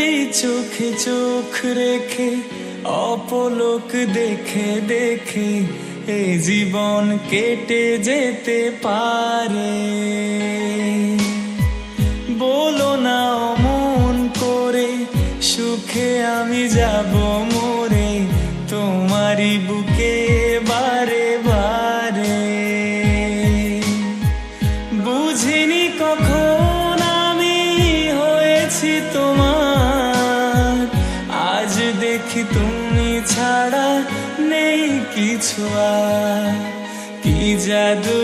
এই চোখে চোখ রেখে অপলক দেখে দেখে এই জীবন কেটে যেতে পারে। বলো না অমন করে, সুখে আমি যাব মরে তোমারই বুকে বারে বারে। বুঝিনি কখন আমি হয়েছি তোমার, আজ দেখি তুমি ছাড়া নেই কিছু আর। কি জাদু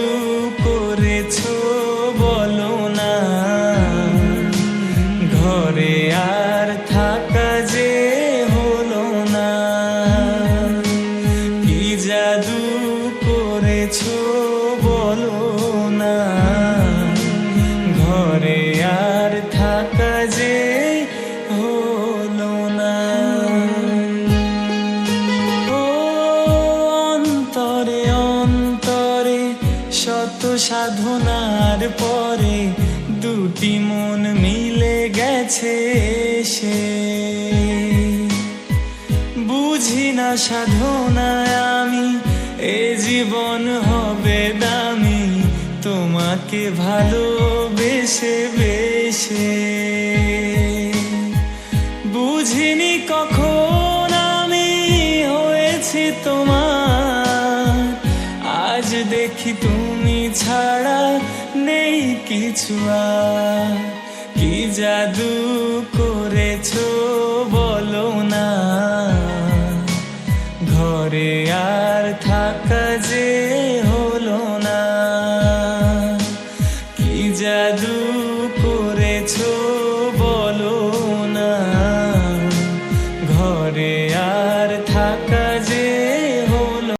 করেছো বলো না, ঘরে আর থাকা যে হলো না। কি জাদু করেছো বলো না, ঘরে আর থাকা যে হলো না। ও অন্তরে অন্তরে শত সাধনার পরে দুটি মন মিলে গেছে সে। বুঝি না সাধনায় আমি এ জীবন হবে দামি, তোমাকে ভালোবেসে বেসে। বুঝিনি কখন আমি হয়েছি তোমার, আজ দেখি তুমি ছাড়া নেই কিছু আর। কি জাদু করেছো বলো না, ঘরে আর থাকা যে হলো না। কি জাদু করেছো বলো না, ঘরে আর থাকা